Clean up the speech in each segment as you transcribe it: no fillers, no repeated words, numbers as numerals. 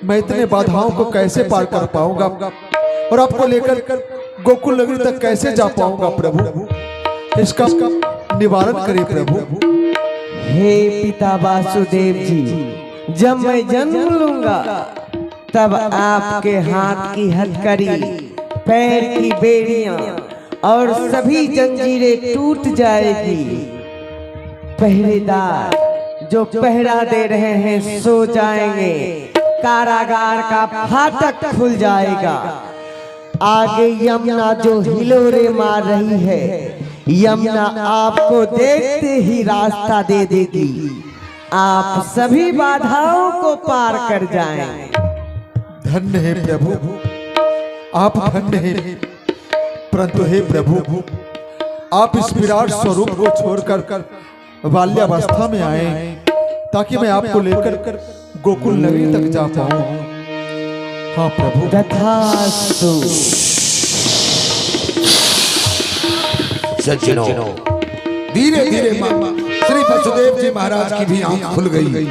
मैं इतने बाधाओं को कैसे पार कर पाऊंगा और आपको लेकर गोकुल नगरी तक कैसे जा पाऊंगा प्रभु, इसका निवारण करिए प्रभु। हे पिता वासुदेव जी, जब मैं जन्म लूंगा तब आपके हाथ की हथकड़ी, पैर की बेड़ियां और सभी जंजीरें टूट जाएगी। पहरेदार जो पहरा दे रहे हैं सो जाएंगे, कारागार का फाटक खुल जाएगा। आगे यमुना जो हिलोरे मार रही है, यमुना आपको देखते ही रास्ता दे देगी। आप सभी बाधाओं को पार कर जाएं। धन्य है प्रभु, आप धन्य हैं। परंतु हे प्रभु, आप इस विराट स्वरूप को छोड़कर बाल्यावस्था में आए ताकि मैं आपको लेकर गोकुल नगरी तक जा पाऊं। हाँ प्रभु। तथास्तु। सज्जनों, धीरे धीरे श्री वसुदेव जी महाराज की भी आंख खुल गई।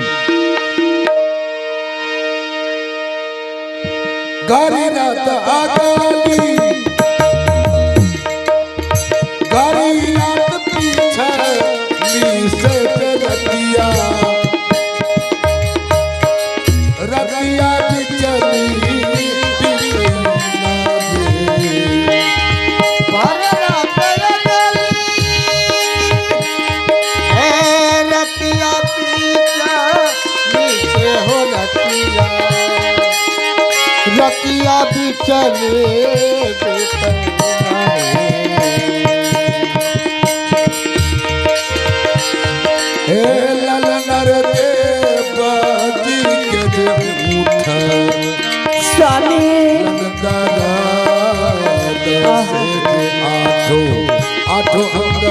गारी नाथ आगाली, गारी नाथ पीछे नीचे रतिया, रतिया की चली रतिया भी चले हे ललनर देव जी के जब उठा स्वामी आठों आठों अंग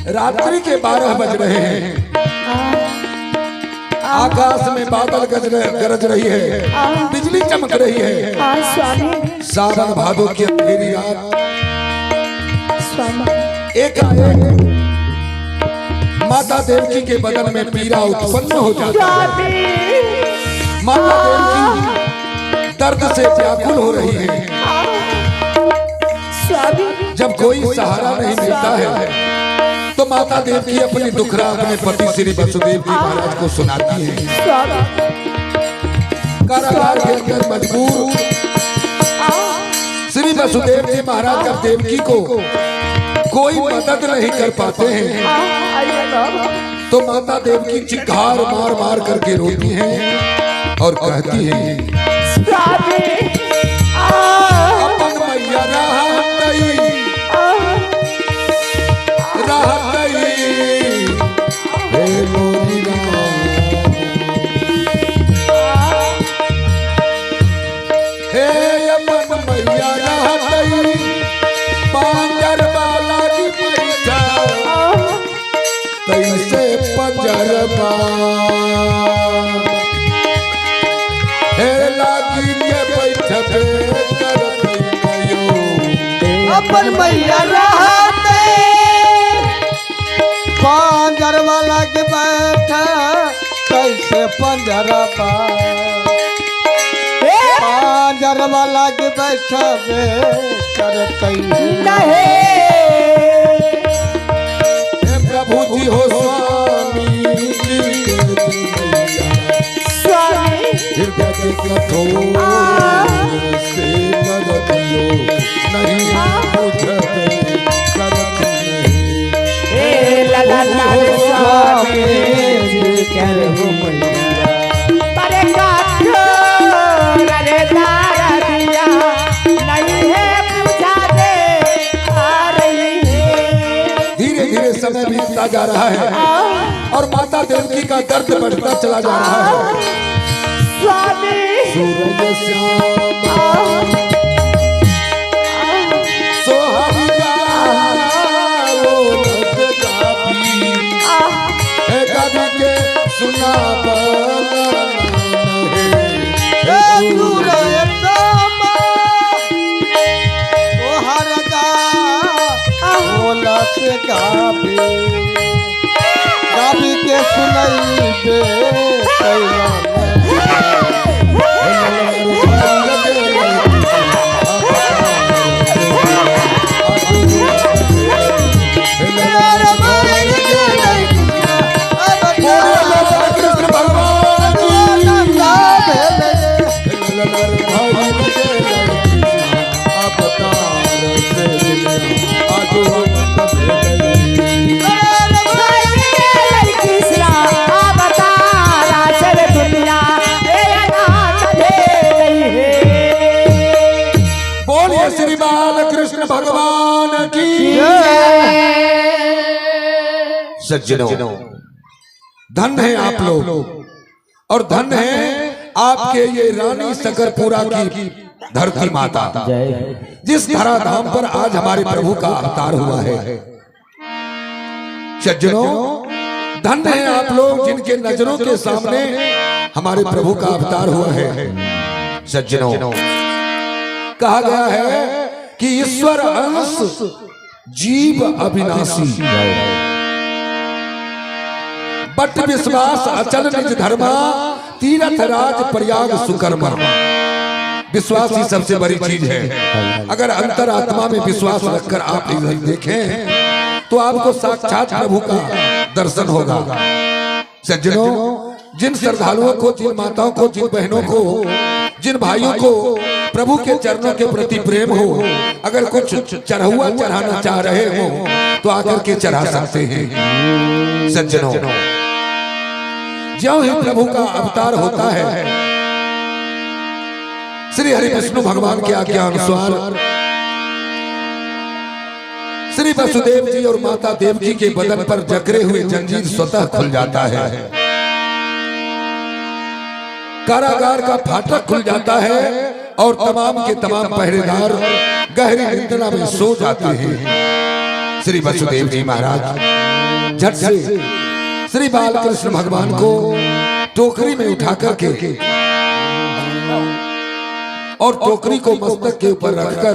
रात्रि के 12 बज रहे हैं। आकाश में बादल गरज रही है, बिजली चमक रही है। सावन भादो की अंधेरी रात, एकाएक माता देवकी के बदन में पीड़ा उत्पन्न हो जाती है। माता देवकी दर्द से व्याकुल हो रही है। जब कोई सहारा नहीं मिलता है तो माता देवकी अपनी दुखरा अपने पति श्री वसुदेव जी महाराज को सुनाती है। कारागार के अंदर मजबूर श्री वसुदेव जी महाराज जब देवकी को कोई मदद नहीं कर पाते हैं तो माता देवकी चिल्लाकर मार मार करके रोती हैं और कहती हैं, अपन मैया पंजरबा हे लागी के बैठबे अपन मैया रहते पंजरवा लग बैठा कैसे पंजरबा, पंजरवा लग बैठा करते प्रभु जी हो हृदय के कठोर से कर दियो नहीं बुझते करते हे ललनर स्वामी जी कर हो मैया परे कठोर रे तारा दिया नहीं है बुझा दे आ रही है। धीरे धीरे समय बीतता जा रहा है और माता देवकी का दर्द बढ़ता चला जा रहा है। सूरज श्याम सोहरिया रो गाभी के सुनई दे श्री बाल कृष्ण भगवान की सज्जनों, धन है आप लोग और धन है आपके ये रानी सकरपुरा की धरती माता, जिस धराधाम पर आज हमारे प्रभु का अवतार हुआ है। सज्जनों, धन है आप लोग जिनके नजरों के सामने हमारे प्रभु का अवतार हुआ है। सज्जनों, कहा गया है कि ईश्वर अंश जीव अविनाशी, बट विश्वास अचल निज धर्मा, तीरथ राज प्रयाग सुकर्मा। विश्वास ही सबसे बड़ी चीज है। अगर अंतरात्मा में विश्वास रखकर आप इधर देखें तो आपको साक्षात प्रभु का दर्शन होगा। सज्जनों, जिन श्रद्धालुओं को, जिन माताओं को, जिन बहनों को, जिन भाइयों को प्रभु के चरणों के प्रति प्रेम हो, अगर कुछ चढ़ावा चढ़ाना चाह रहे हो तो आकर के चढ़ा सकते हैं। सज्जनों, ज्यों ही प्रभु का अवतार होता है, श्री हरि विष्णु भगवान के आज्ञा अनुसार श्री वसुदेव जी और माता देवकी के बदन पर जकड़े हुए जंजीर स्वतः खुल जाता है। कारागार का फाटक खुल जाता है और तमाम के तमाम पहरेदार गहरी निद्रा में सो जाते हैं। श्री वसुदेव जी महाराज झट से श्री बालकृष्ण भगवान को टोकरी में उठा करके और टोकरी को मस्तक के ऊपर रखकर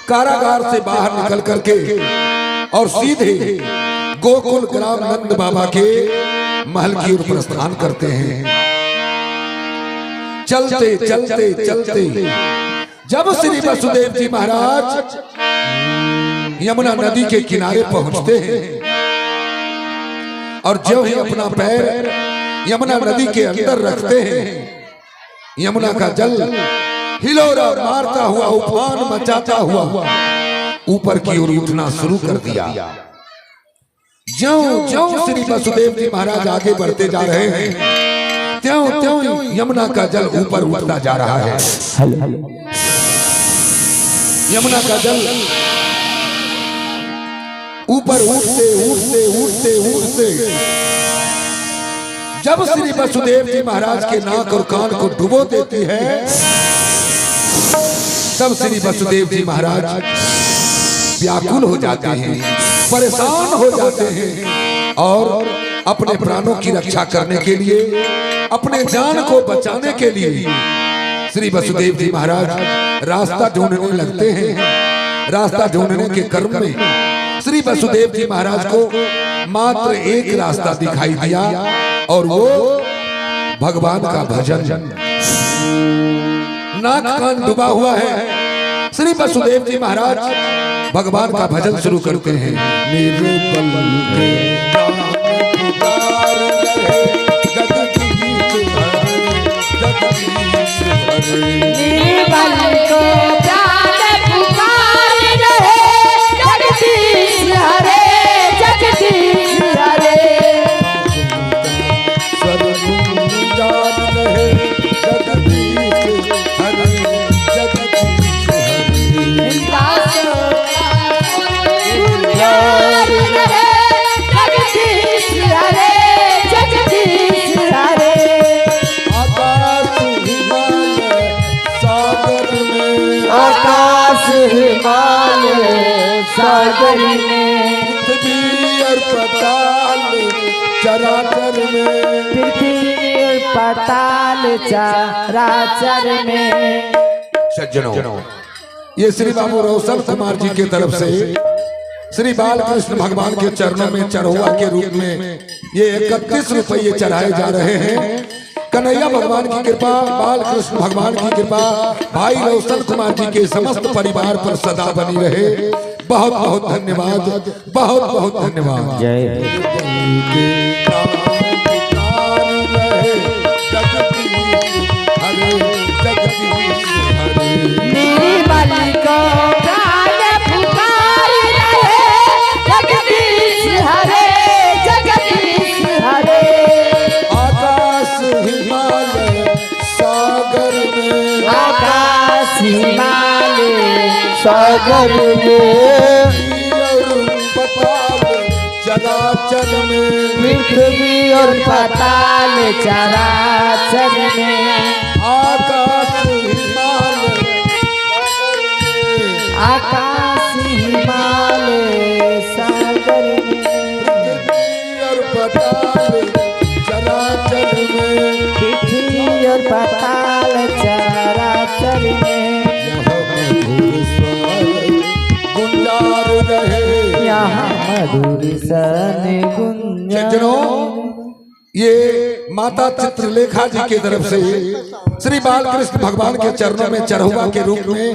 कारागार से बाहर निकल करके और सीधे गोकुल ग्राम नंद बाबा के महल की ओर प्रस्थान करते हैं। चलते चलते चलते जब श्री वसुदेव जी महाराज यमुना नदी के किनारे पहुंचते हैं और जो ही अपना पैर यमुना नदी के अंदर रखते हैं, यमुना का जल हिलोरा मारता हुआ, उफान मचाता हुआ ऊपर की ओर उठना शुरू कर दिया। ज्यों-ज्यों श्री वसुदेव जी महाराज आगे बढ़ते जा रहे हैं, त्यों-त्यों यमुना का जल ऊपर उठता जा रहा है। यमुना का जल ऊपर उठते उठते उठते उठते जब श्री वसुदेव जी महाराज के नाक और कान को डुबो देती है, तब श्री वसुदेव जी महाराज व्याकुल हो जाते हैं, परेशान हो जाते हैं और अपने प्राणों की रक्षा करने के लिए, अपने जान को बचाने के लिए श्री वसुदेव जी महाराज रास्ता ढूंढने लगते हैं। रास्ता ढूंढने के क्रम में श्री वसुदेव जी महाराज को मात्र एक रास्ता दिखाई दिया और वो भगवान का भजन। नाक कान डूबा हुआ है, श्री वसुदेव जी महाराज भगवान का भजन शुरू करते हैं। सागर में पृथ्वी और पताल चराचर में, पृथ्वी और पाताल चराचर में। सज्जनों, ये श्री बाबू रोशन कुमार जी की तरफ से श्री बाल कृष्ण भगवान के चरणों में चढ़ुआ के रूप में ये 31 रुपये चढ़ाए जा रहे हैं। कन्हैया भगवान की कृपा, बाल कृष्ण भगवान की कृपा भाई रोशन कुमार जी के समस्त परिवार पर सदा बनी रहे। बहुत बहुत धन्यवाद, बहुत बहुत धन्यवाद। मेरी बाली को प्राण पुकार रहे, जगदीश हरे, जगदीश हरे। आकाश हिमालय सागर में, आकाश हिमालय सागर में, पताल चराचर में, पृथ्वी और पाताल चराचर में। आकाश हिमालय आकाश हिमालय सागर में, पृथ्वी और पताल चराचर में, पृथ्वी और पाताल चराचर में। गुंजार रहे यहाँ मधुर सन गुंजन। सज्जनों, ये माता चित्रलेखा जी की तरफ से श्री बाल कृष्ण भगवान के चरणों में चढ़ुआ के रूप में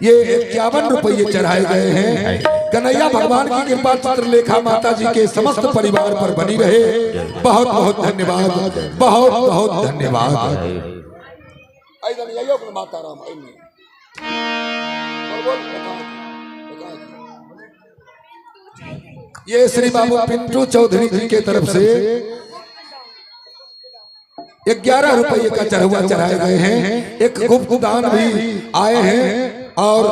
ये 51 रुपये चढ़ाए गए हैं। कन्हैया भगवान की कृपा चित्रलेखा माता जी के समस्त परिवार पर बनी रहे। बहुत बहुत धन्यवाद, बहुत बहुत धन्यवाद। ये श्री बाबू पिंटू चौधरी जी के तरफ से 11 रुपये का चढ़ुआ चढ़ाए गए हैं। एक गुप्त दान भी आए हैं और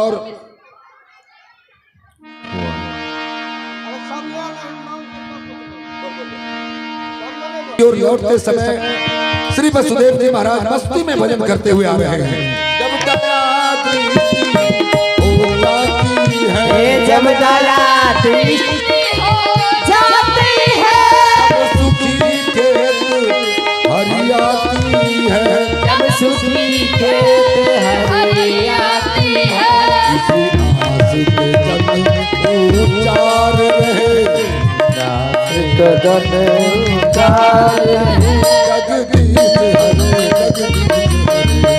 लौटते समय श्री वसुदेव जी महाराज मस्ती में भजन करते हुए आ रहे हैं। जब दया दृष्टि जाती है, सुखी खेत हरियाती है, जब सुखी खेत हरियाती है। उच्चार रहे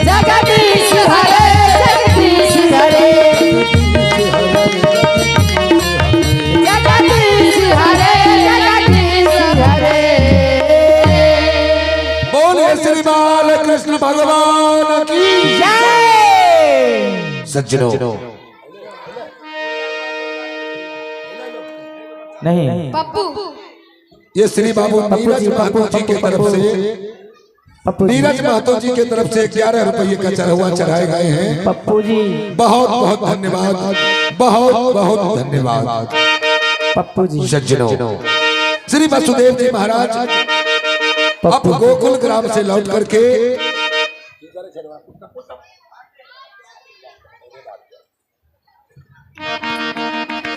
जगदीश हरे, जगदीश हरे, जगदीश हरे, जगदीश हरे। बोले श्री बाल कृष्ण भगवान की जय। सज्जनों, नहीं पप्पू ये श्री बाबू नीरज महतो जी की तरफ से नीरज महतो जी की तरफ से 11 रुपये का चढ़ुआ चढ़ाए गए हैं। पप्पू जी, बहुत बहुत धन्यवाद, बहुत बहुत धन्यवाद। पप्पू जी। सज्जनों, श्री वसुदेव जी महाराज अब गोकुल ग्राम से लौट करके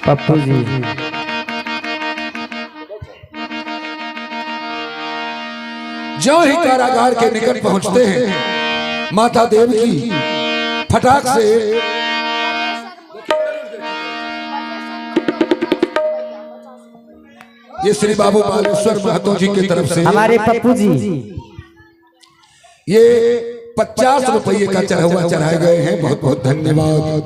पप्पू जी, जो ही कारागार के निकट पहुंचते हैं, माता देवी फटाक से ये श्री बाबू बालेश्वर महतो जी की तरफ से हमारे पप्पू जी ये 50 रुपये का चढ़ुआ चढ़ाए गए हैं। बहुत बहुत धन्यवाद।